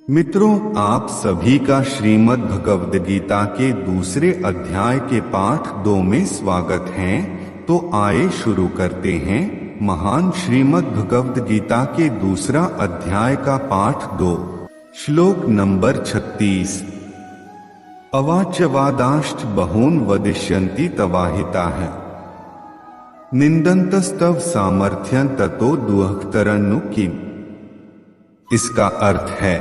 मित्रों, आप सभी का श्रीमद् भगवद गीता के दूसरे अध्याय के पाठ 2 में स्वागत है। तो आइए शुरू करते हैं। महान श्रीमद् भगवद गीता के दूसरा अध्याय का पाठ 2, श्लोक नंबर 36। अवाच्यवादाश्च बहून् वदिष्यन्ति तवाहिताः निंदन्तस्तव सामर्थ्यं ततो दुःखतरन्नु किम्। इसका अर्थ है,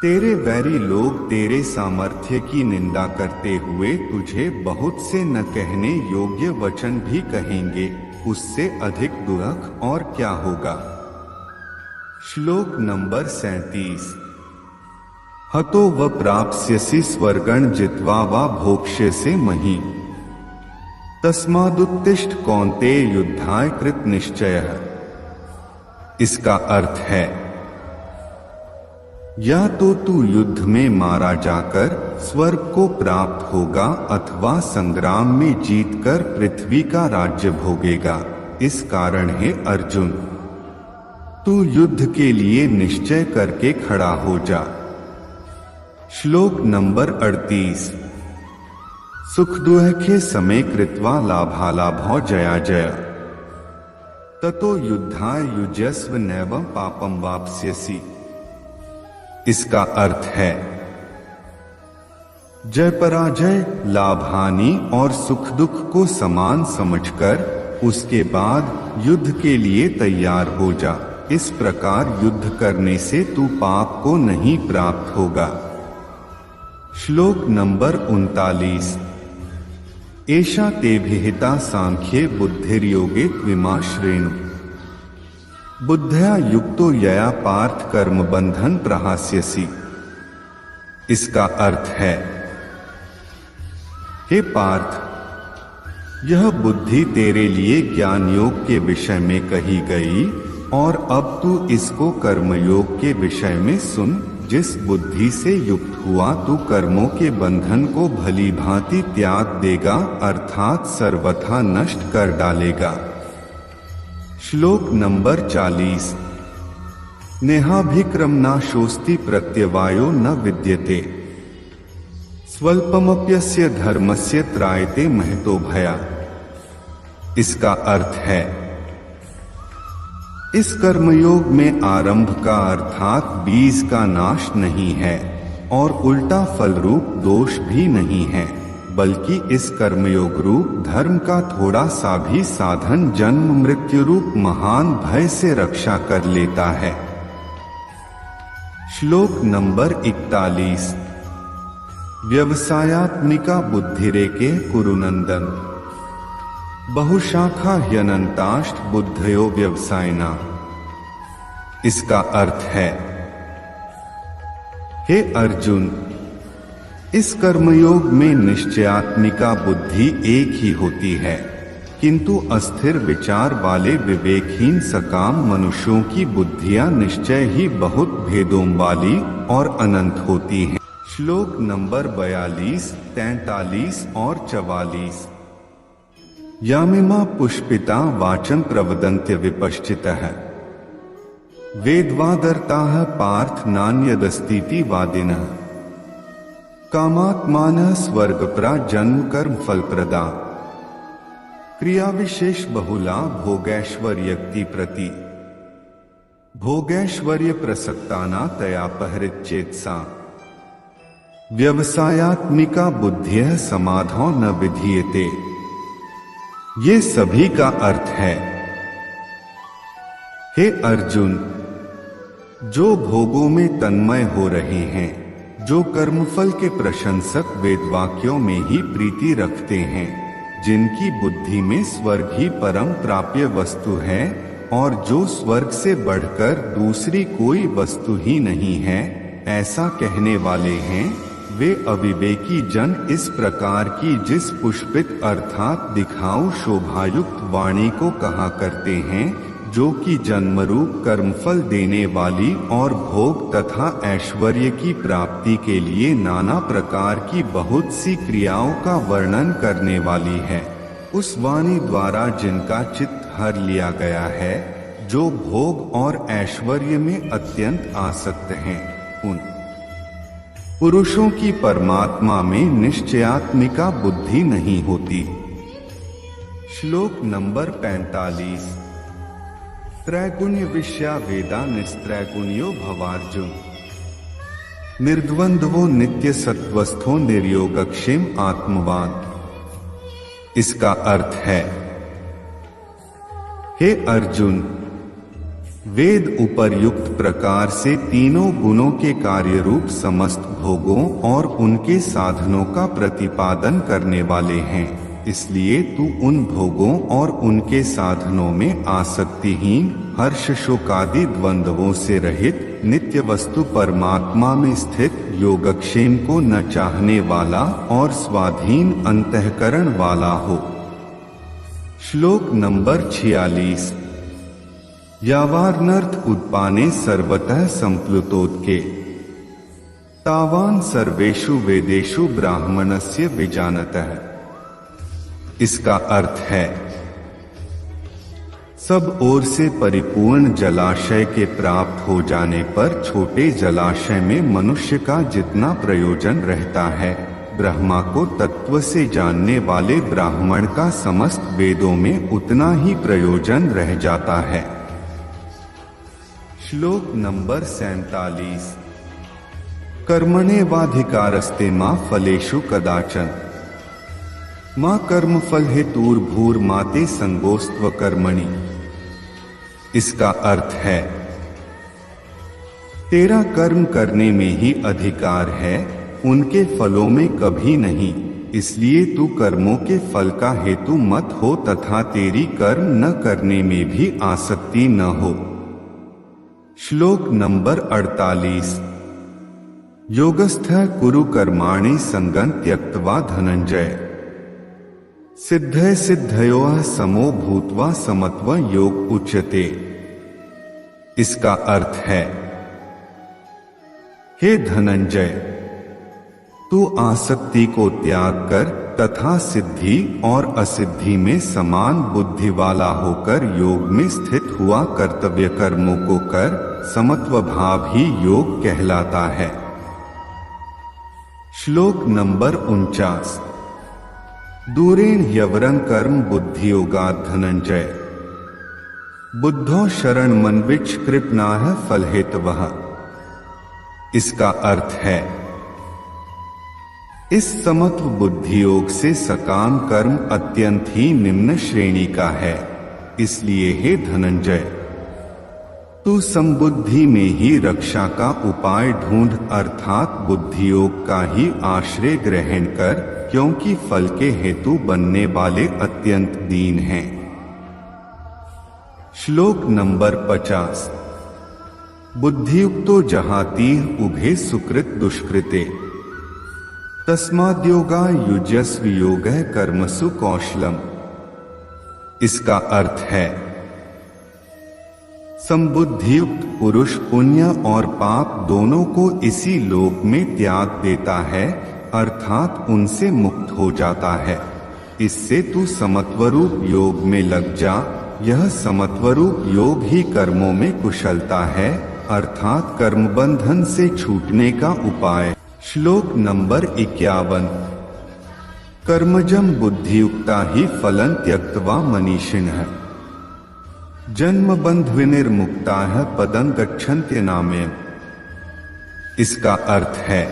तेरे वैरी लोग तेरे सामर्थ्य की निंदा करते हुए तुझे बहुत से न कहने योग्य वचन भी कहेंगे, उससे अधिक दुख और क्या होगा। श्लोक नंबर 37। हतो व प्राप्स्यसि स्वर्गं जित्वा वा भोक्ष्यसे महीं तस्मादुत्तिष्ठ कौन्तेय युद्धाय कृत निश्चयः। इसका अर्थ है, या तो तू युद्ध में मारा जाकर स्वर्ग को प्राप्त होगा अथवा संग्राम में जीतकर पृथ्वी का राज्य भोगेगा। इस कारण हे अर्जुन, तू युद्ध के लिए निश्चय करके खड़ा हो जा। श्लोक नंबर 38। सुख दुःखे समे कृत्वा लाभालाभौ जया जय ततो युद्धाय युज्यस्व नैवं पापं वाप्स्यसि। इसका अर्थ है, जय पराजय, लाभ हानि और सुख दुख को समान समझकर उसके बाद युद्ध के लिए तैयार हो जा। इस प्रकार युद्ध करने से तू पाप को नहीं प्राप्त होगा। श्लोक नंबर 39। एषा ते विहिता सांख्ये बुद्धिर्योगे त्विमाश्रेणु बुद्धया युक्तो यया पार्थ कर्म बंधन प्रहास्यसि। इसका अर्थ है, हे पार्थ, यह बुद्धि तेरे लिए ज्ञान योग के विषय में कही गई और अब तू इसको कर्मयोग के विषय में सुन। जिस बुद्धि से युक्त हुआ तू कर्मों के बंधन को भली भांति त्याग देगा अर्थात सर्वथा नष्ट कर डालेगा। श्लोक नंबर 40। नेहाभिक्रमनाशोस्ति प्रत्यवायो न विद्यते स्वल्पमप्यस्य धर्मस्य त्रायते महतो भया। इसका अर्थ है, इस कर्मयोग में आरंभ का अर्थात बीज का नाश नहीं है और उल्टा फल रूप दोष भी नहीं है, बल्कि इस कर्मयोग रूप धर्म का थोड़ा सा भी साधन जन्म मृत्यु रूप महान भय से रक्षा कर लेता है। श्लोक नंबर 41। व्यवसायात्मिका बुद्धिरेके कुरुनंदन बहुशाखा ह्यनंताष्ट बुद्धयो व्यवसायिना। इसका अर्थ है, हे अर्जुन, इस कर्मयोग में निश्चयात्मिका बुद्धि एक ही होती है, किंतु अस्थिर विचार वाले विवेकहीन सकाम मनुष्यों की बुद्धियां निश्चय ही बहुत भेदों वाली और अनंत होती हैं। श्लोक नंबर 42, 43 और 44। यामिमा पुष्पिता वाचं प्रवदन्त्य विपश्चितः वेदवादर्ताः पार्थ नान्यदस्तीति वादिनः कामात्मानः स्वर्गपरा जन्म कर्म फलप्रदा क्रिया विशेष बहुला भोगैश्वर्यक्ति प्रति भोगैश्वर्य प्रसक्ताना तया पहरिच्चेत्सा व्यवसायात्मिका बुद्धियः समाधौ न विधीयते। ये सभी का अर्थ है, हे अर्जुन, जो भोगों में तन्मय हो रहे हैं, जो कर्मफल के प्रशंसक वेदवाक्यों में ही प्रीति रखते हैं, जिनकी बुद्धि में स्वर्ग ही परम प्राप्य वस्तु है और जो स्वर्ग से बढ़कर दूसरी कोई वस्तु ही नहीं है, ऐसा कहने वाले हैं, वे अविवेकी जन इस प्रकार की जिस पुष्पित अर्थात दिखाऊ शोभायुक्त वाणी को कहा करते हैं, जो कि जन्मरूप कर्मफल देने वाली और भोग तथा ऐश्वर्य की प्राप्ति के लिए नाना प्रकार की बहुत सी क्रियाओं का वर्णन करने वाली है। उस वाणी द्वारा जिनका चित्त हर लिया गया है, जो भोग और ऐश्वर्य में अत्यंत आसक्त हैं, उन पुरुषों की परमात्मा में निश्चयात्मिका बुद्धि नहीं होती। श्लोक नंबर 45। त्रैगुण्य विषया वेदा निस्त्रैगुण्यो भवार्जुन, निर्द्वंद्वो नित्य सत्वस्थो निर्योगक्षेम आत्मवान। इसका अर्थ है, हे अर्जुन, वेद उपर्युक्त प्रकार से तीनों गुणों के कार्य रूप समस्त भोगों और उनके साधनों का प्रतिपादन करने वाले हैं, इसलिए तू उन भोगों और उनके साधनों में आसक्तिहीन, हर्ष शोकादि द्वंद्वों से रहित, नित्य वस्तु परमात्मा में स्थित, योगक्षेम को न चाहने वाला और स्वाधीन अंतःकरण वाला हो। श्लोक नंबर 46। यावानर्थ उत्पाने सर्वतः संप्लुतोदके, तावान सर्वेषु वेदेषु ब्राह्मणस्य विजानतः। इसका अर्थ है, सब ओर से परिपूर्ण जलाशय के प्राप्त हो जाने पर छोटे जलाशय में मनुष्य का जितना प्रयोजन रहता है, ब्रह्मा को तत्व से जानने वाले ब्राह्मण का समस्त वेदों में उतना ही प्रयोजन रह जाता है। श्लोक नंबर 47। कर्मण्येवाधिकारस्ते मा फलेषु कदाचन, मां कर्मफल हेतुर्भूर्माते संगोस्त्व कर्मणि। इसका अर्थ है, तेरा कर्म करने में ही अधिकार है, उनके फलों में कभी नहीं, इसलिए तू कर्मों के फल का हेतु मत हो तथा तेरी कर्म न करने में भी आसक्ति न हो। श्लोक नंबर 48। योगस्थः कुरु कर्माणि संगं त्यक्त्वा धनंजय, सिद्धय सिद्धयोः समो भूत्वा समत्व योग उच्यते। इसका अर्थ है, हे धनंजय, तू आसक्ति को त्याग कर तथा सिद्धि और असिद्धि में समान बुद्धि वाला होकर योग में स्थित हुआ कर्तव्य कर्मों को कर, समत्व भाव ही योग कहलाता है। श्लोक नंबर 49। दूरेण ह्यवरं कर्म बुद्धियोगात् धनंजय, बुद्धो शरणमन्विच्छ कृपणाः फलहेतवः। इसका अर्थ है, इस समत्व बुद्धि योग से सकाम कर्म अत्यंत ही निम्न श्रेणी का है, इसलिए हे धनंजय, तू समबुद्धि में ही रक्षा का उपाय ढूंढ, अर्थात बुद्धि योग का ही आश्रय ग्रहण कर, क्योंकि फल के हेतु बनने वाले अत्यंत दीन हैं। श्लोक नंबर 50। बुद्धियुक्तो जहातीह उभे सुकृत दुष्कृते, तस्माद्योगा युज्यस्व योगः कर्मसु कौशलम। इसका अर्थ है, संबुद्धियुक्त पुरुष पुण्य और पाप दोनों को इसी लोक में त्याग देता है, अर्थात उनसे मुक्त हो जाता है। इससे तू समत्वरूप योग में लग जा, यह समत्वरूप योग ही कर्मों में कुशलता है, अर्थात कर्म बंधन से छूटने का उपाय। श्लोक नंबर 51। कर्मजं बुद्धियुक्ता ही फलं त्यक्त्वा मनीषिणः, जन्म बंध विनिर्मुक्ताः पदं गच्छन्त्यनामयम्। इसका अर्थ है,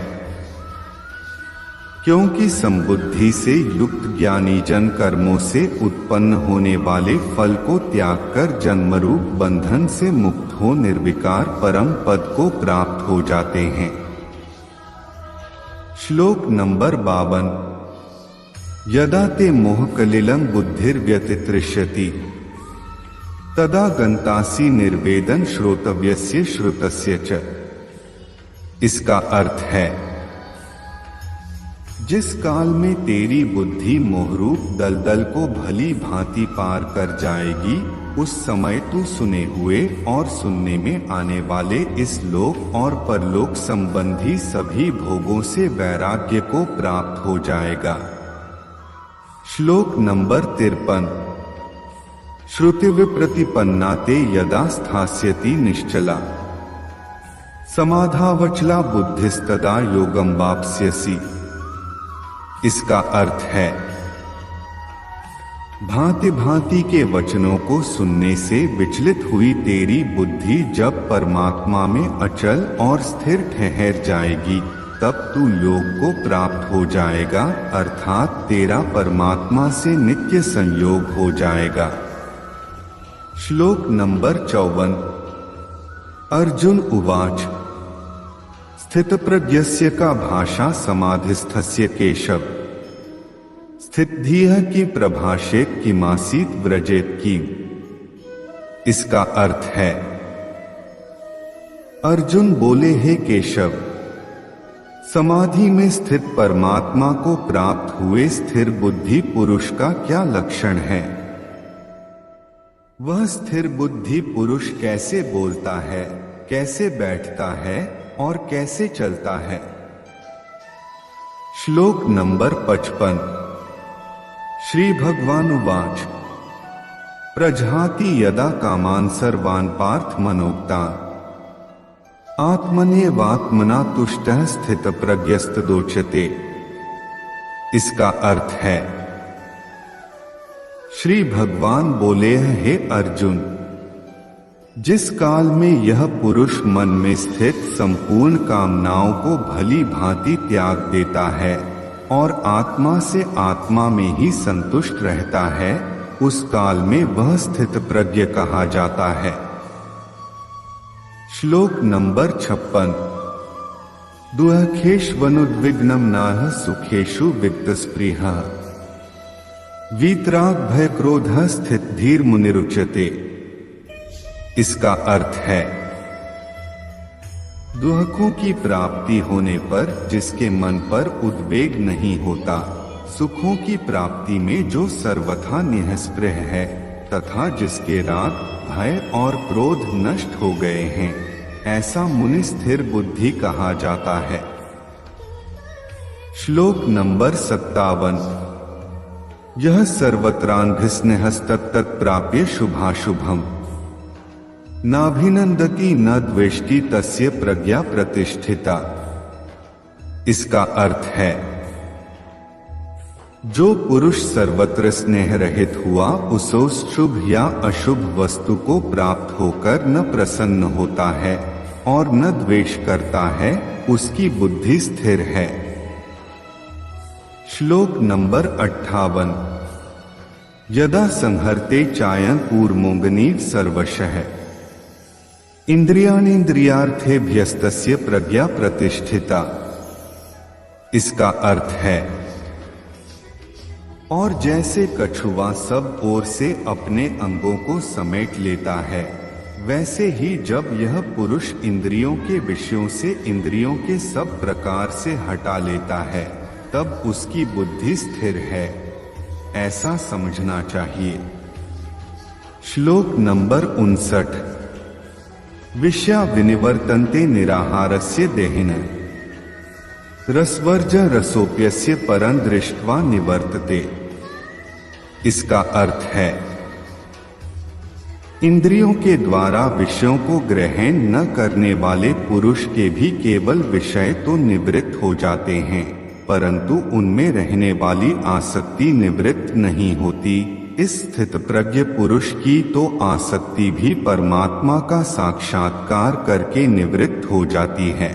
क्योंकि संबुद्धि से युक्त ज्ञानी जन कर्मों से उत्पन्न होने वाले फल को त्याग कर जन्मरूप बंधन से मुक्त हो निर्विकार परम पद को प्राप्त हो जाते हैं। श्लोक नंबर 52। यदा ते मोहकलिलं बुद्धिर्व्यतितृष्यति, तदा गन्तासि निर्वेदन श्रोतव्यस्य श्रुतस्य च। इसका अर्थ है, जिस काल में तेरी बुद्धि मोहरूप दलदल को भली भांति पार कर जाएगी, उस समय तू सुने हुए और सुनने में आने वाले इस लोक और परलोक संबंधी सभी भोगों से वैराग्य को प्राप्त हो जाएगा। श्लोक नंबर 53। श्रुतिविप्रतिपन्ना ते यदा स्थास्यति निश्चला समाधावचला बुद्धिस्तदा योगम वाप्स्यसि। इसका अर्थ है, भांति भांति के वचनों को सुनने से विचलित हुई तेरी बुद्धि जब परमात्मा में अचल और स्थिर ठहर जाएगी तब तू योग को प्राप्त हो जाएगा, अर्थात तेरा परमात्मा से नित्य संयोग हो जाएगा। श्लोक नंबर 54। अर्जुन उवाच स्थितप्रज्ञस्य का भाषा समाधिस्थस्य केशव स्थितधीः की प्रभाषेत किमासीत व्रजेत की। इसका अर्थ है, अर्जुन बोले, हे केशव, समाधि में स्थित परमात्मा को प्राप्त हुए स्थिर बुद्धि पुरुष का क्या लक्षण है? वह स्थिर बुद्धि पुरुष कैसे बोलता है, कैसे बैठता है और कैसे चलता है? श्लोक नंबर 55। श्री भगवान उवाच प्रजहाति यदा कामान सर्वान् पार्थ मनोक्तान् आत्मन्येवात्मना तुष्टः स्थितप्रज्ञस्तदोच्यते। इसका अर्थ है, श्री भगवान बोले, हे अर्जुन, जिस काल में यह पुरुष मन में स्थित संपूर्ण कामनाओं को भली भांति त्याग देता है और आत्मा से आत्मा में ही संतुष्ट रहता है, उस काल में वह स्थित प्रज्ञ कहा जाता है। श्लोक नंबर 56। दुःखेष्वनुद्विग्नं नाह सुखेषु वित्तस्पृहः वीतराग भय क्रोधः स्थित धीर मुनिरुच्यते। इसका अर्थ है, दुखों की प्राप्ति होने पर जिसके मन पर उद्वेग नहीं होता, सुखों की प्राप्ति में जो सर्वथा निःस्पृह है तथा जिसके राग भय और क्रोध नष्ट हो गए हैं, ऐसा मुनि स्थिर बुद्धि कहा जाता है। श्लोक नंबर 57। यह सर्वत्रान्भिस्नेहस्तत्तत् प्राप्य शुभाशुभम् नाभिनंदति न द्वेष्टि तस्य प्रज्ञा प्रतिष्ठिता। इसका अर्थ है, जो पुरुष सर्वत्र स्नेह रहित हुआ उसो शुभ या अशुभ वस्तु को प्राप्त होकर न प्रसन्न होता है और न द्वेष करता है, उसकी बुद्धि स्थिर है। श्लोक नंबर 58। यदा संहर्ते चायं कूर्मोऽग्निः सर्वशः इंद्रियाणीन्द्रियार्थेभ्यस्तस्य प्रज्ञा प्रतिष्ठिता। इसका अर्थ है, और जैसे कछुआ सब ओर से अपने अंगों को समेट लेता है, वैसे ही जब यह पुरुष इंद्रियों के विषयों से इंद्रियों के सब प्रकार से हटा लेता है, तब उसकी बुद्धि स्थिर है, ऐसा समझना चाहिए। श्लोक नंबर 59। विषया विनिवर्तन्ते निराहारस्य देहिनः रसवर्ज रसोप्यस्य परं दृष्ट्वा निवर्तते। इसका अर्थ है, इंद्रियों के द्वारा विषयों को ग्रहण न करने वाले पुरुष के भी केवल विषय तो निवृत्त हो जाते हैं, परंतु उनमें रहने वाली आसक्ति निवृत्त नहीं होती। इस स्थित प्रज्ञ पुरुष की तो आसक्ति भी परमात्मा का साक्षात्कार करके निवृत्त हो जाती है।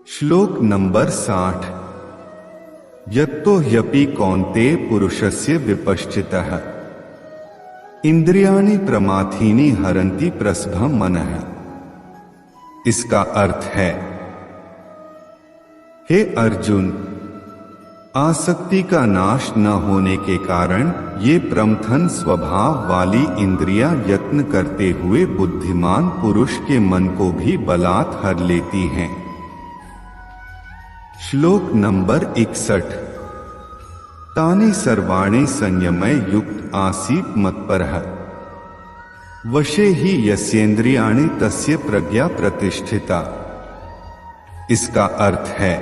श्लोक नंबर 60। यत्तो ह्यपि कौन्तेय पुरुषस्य विपश्चितः इंद्रियाणि प्रमाथीनि हरन्ति प्रसभं मनः। इसका अर्थ है, हे अर्जुन, आसक्ति का नाश न होने के कारण ये प्रमथन स्वभाव वाली इंद्रियां यत्न करते हुए बुद्धिमान पुरुष के मन को भी बलात् हर लेती हैं। श्लोक नंबर 61। तानि सर्वाणि संयमय युक्त आसीत् मत्परः वशे हि यस्येन्द्रियाणि तस्य प्रज्ञा प्रतिष्ठिता। इसका अर्थ है,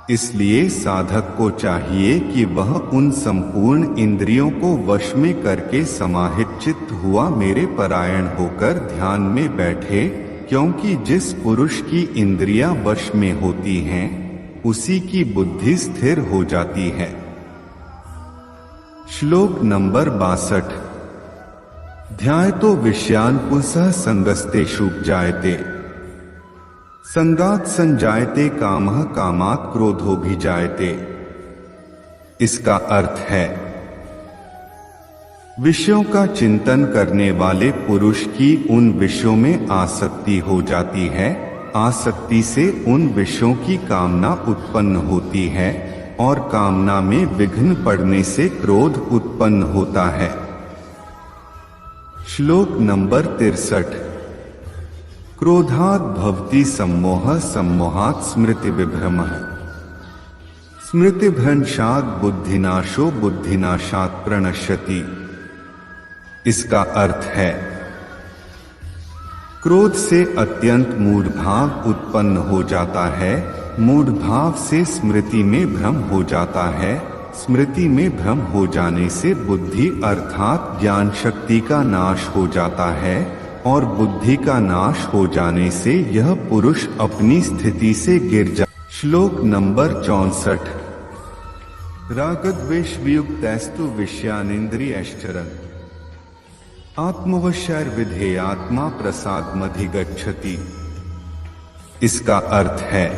इसलिए साधक को चाहिए कि वह उन संपूर्ण इंद्रियों को वश में करके समाहित चित्त हुआ मेरे परायण होकर ध्यान में बैठे, क्योंकि जिस पुरुष की इंद्रियां वश में होती हैं उसी की बुद्धि स्थिर हो जाती है। श्लोक नंबर 62। ध्यायतो विषयान् पुंसः संगस्तेषु जायते, संगात् संजायते कामः, कामात् क्रोधो भी जायते। इसका अर्थ है, विषयों का चिंतन करने वाले पुरुष की उन विषयों में आसक्ति हो जाती है, आसक्ति से उन विषयों की कामना उत्पन्न होती है और कामना में विघ्न पड़ने से क्रोध उत्पन्न होता है। श्लोक नंबर 63। क्रोधात् भवति सम्मोहः, सम्मोहात् स्मृति विभ्रमः, स्मृतिभ्रंशात् बुद्धिनाशो, बुद्धिनाशात् प्रणश्यति। इसका अर्थ है, क्रोध से अत्यंत मूढ़ भाव उत्पन्न हो जाता है, मूढ़ भाव से स्मृति में भ्रम हो जाता है, स्मृति में भ्रम हो जाने से बुद्धि अर्थात ज्ञान शक्ति का नाश हो जाता है और बुद्धि का नाश हो जाने से यह पुरुष अपनी स्थिति से गिर जा। श्लोक नंबर 64। रागद्वेष वियुक्तैस्तु विषयानिन्द्रियैश्चरन्, आत्मवशैर्विधेयात्मा प्रसादमधिगच्छति। इसका अर्थ है,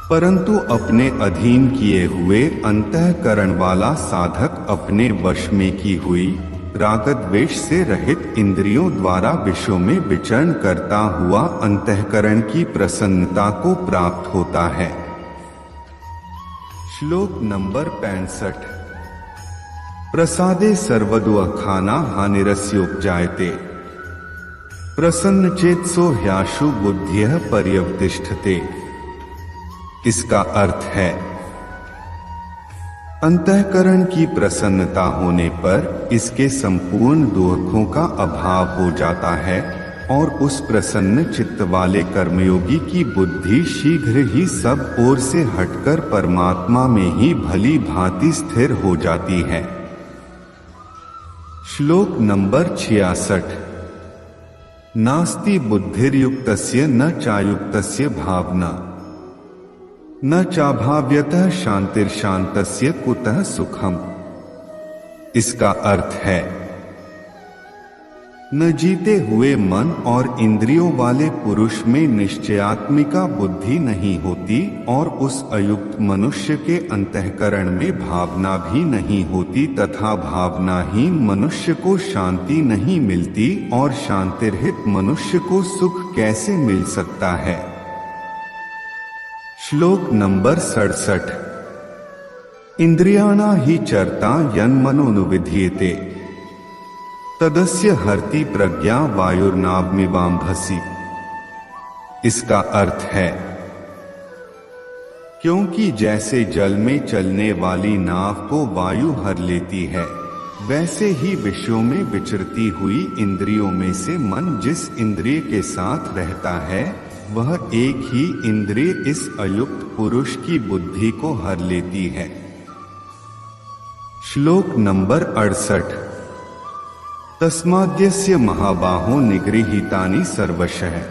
परंतु अपने अधीन किए हुए अंतःकरण वाला साधक अपने वश में की हुई रागद्वेष से रहित इंद्रियों द्वारा विषयों में विचरण करता हुआ अंतःकरण की प्रसन्नता को प्राप्त होता है। श्लोक नंबर 65। प्रसादे सर्वदुः खाना हानिरस्योपजायते, प्रसन्न चेतसो ह्याशु बुद्धियः पर्यवतिष्ठते। इसका अर्थ है, अंतःकरण की प्रसन्नता होने पर इसके संपूर्ण दुखों का अभाव हो जाता है और उस प्रसन्न चित्त वाले कर्मयोगी की बुद्धि शीघ्र ही सब ओर से हटकर परमात्मा में ही भली भांति स्थिर हो जाती है। श्लोक नंबर 66। नास्ति बुद्धिर्युक्तस्य न चायुक्तस्य भावना, न चाभाव्यतः शांतिर्शांतस्य कुतः सुखम। इसका अर्थ है, न जीते हुए मन और इंद्रियों वाले पुरुष में निश्चयात्मिका बुद्धि नहीं होती और उस अयुक्त मनुष्य के अंतःकरण में भावना भी नहीं होती तथा भावनाहीन मनुष्य को शांति नहीं मिलती और शांतिरहित मनुष्य को सुख कैसे मिल सकता है। श्लोक नंबर 67। इंद्रियाणा हि चरता यन्मनोनुविधीयते, तदस्य हरति प्रज्ञा वायुर्नाभमिवाम्भसि। इसका अर्थ है, क्योंकि जैसे जल में चलने वाली नाव को वायु हर लेती है, वैसे ही विषयों में विचरती हुई इंद्रियों में से मन जिस इंद्रिय के साथ रहता है वह एक ही इंद्रिय इस अयुक्त पुरुष की बुद्धि को हर लेती है। श्लोक नंबर 68। तस्माद्यस्य महाबाहो निगृहीतानि सर्वशः,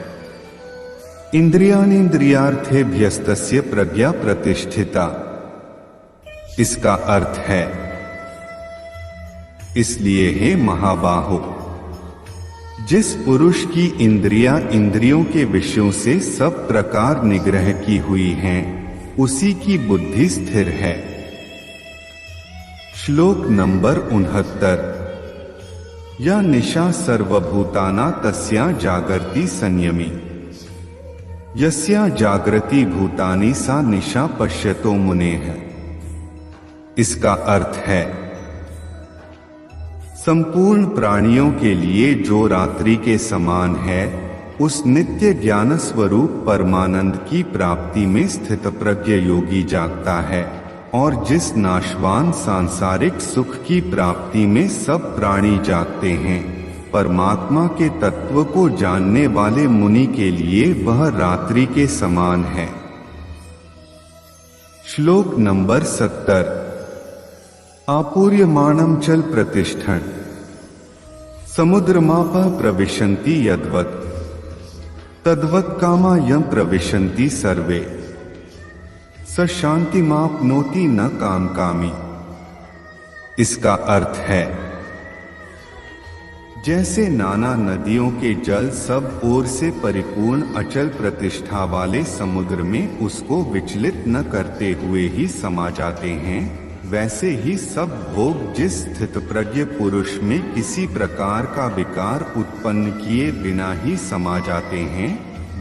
इंद्रियाणीन्द्रियार्थेभ्यस्तस्य प्रज्ञा प्रतिष्ठिता। इसका अर्थ है, इसलिए हे महाबाहो, जिस पुरुष की इंद्रियां इंद्रियों के विषयों से सब प्रकार निग्रह की हुई हैं, उसी की बुद्धि स्थिर है। श्लोक नंबर 69। या निशा सर्वभूताना तस्या जागर्ति संयमी, यस्या जागृति भूतानि सा निशा पश्यतो मुनेः। इसका अर्थ है, संपूर्ण प्राणियों के लिए जो रात्रि के समान है, उस नित्य ज्ञान स्वरूप परमानंद की प्राप्ति में स्थित प्रज्ञ योगी जागता है और जिस नाशवान सांसारिक सुख की प्राप्ति में सब प्राणी जागते हैं, परमात्मा के तत्व को जानने वाले मुनि के लिए वह रात्रि के समान है। श्लोक नंबर 70। आपूर्यमाणं चल प्रतिष्ठन् समुद्रमापः प्रविशन्ति यद्वत् तद्वत् कामा यं प्रविशन्ति सर्वे स शान्तिमाप्नोति न कामकामी। इसका अर्थ है, जैसे नाना नदियों के जल सब ओर से परिपूर्ण अचल प्रतिष्ठा वाले समुद्र में उसको विचलित न करते हुए ही समा जाते हैं, वैसे ही सब भोग जिस स्थितप्रज्ञ पुरुष में किसी प्रकार का विकार उत्पन्न किए बिना ही समा जाते हैं,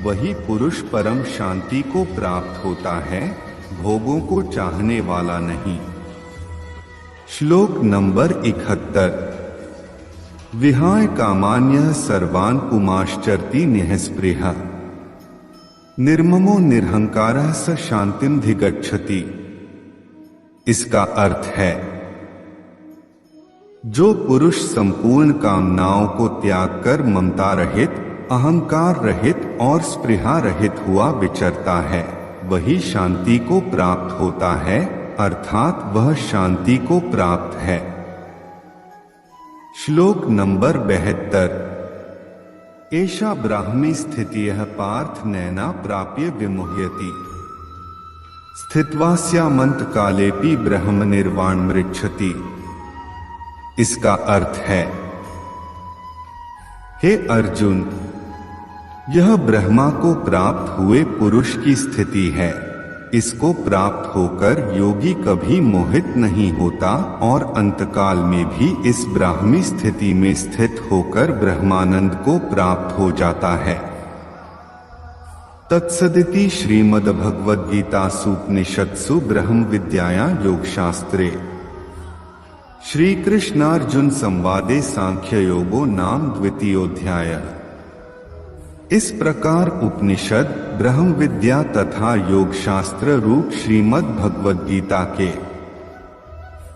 वही पुरुष परम शांति को प्राप्त होता है, भोगों को चाहने वाला नहीं। श्लोक नंबर 71। विहाय कामान्यः सर्वान् पुमाश्चरति निःस्पृहः निर्ममो निरहंकारः स शांतिं धिगच्छति। इसका अर्थ है, जो पुरुष संपूर्ण कामनाओं को त्याग कर ममता रहित, अहंकार रहित और स्पृहा रहित हुआ विचरता है, वही शांति को प्राप्त होता है, अर्थात वह शांति को प्राप्त है। श्लोक नंबर 72। एषा ब्राह्मी स्थितियः पार्थ नैना प्राप्य विमुह्यति स्थित्वास्यामन्तकालेपि ब्रह्म निर्वाण मृच्छति। इसका अर्थ है, हे अर्जुन, यह ब्रह्मा को प्राप्त हुए पुरुष की स्थिति है। इसको प्राप्त होकर योगी कभी मोहित नहीं होता और अंतकाल में भी इस ब्राह्मी स्थिति में स्थित होकर ब्रह्मानंद को प्राप्त हो जाता है। तत्सदिति श्रीमद्भगवद्गीतासु उपनिषत्सु ब्रह्म विद्यायां योगशास्त्रे श्री कृष्णार्जुन संवादे सांख्य योगो नाम द्वितीयोऽध्यायः। इस प्रकार उपनिषद, ब्रह्म विद्या तथा योग शास्त्र रूप श्रीमद् भगवद गीता के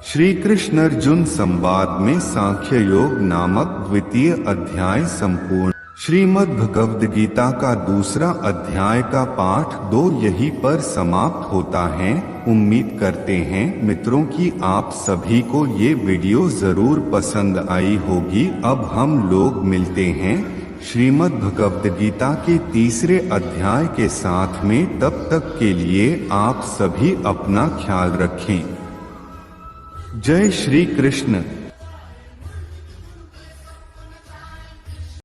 श्री कृष्ण अर्जुन संवाद में सांख्य योग नामक द्वितीय अध्याय संपूर्ण। श्रीमद् भगवद गीता का दूसरा अध्याय का पाठ 2 यहीं पर समाप्त होता है। उम्मीद करते हैं मित्रों कि आप सभी को ये वीडियो जरूर पसंद आई होगी। अब हम लोग मिलते हैं श्रीमद् भगवद गीता के तीसरे अध्याय के साथ में। तब तक के लिए आप सभी अपना ख्याल रखें। जय श्री कृष्ण।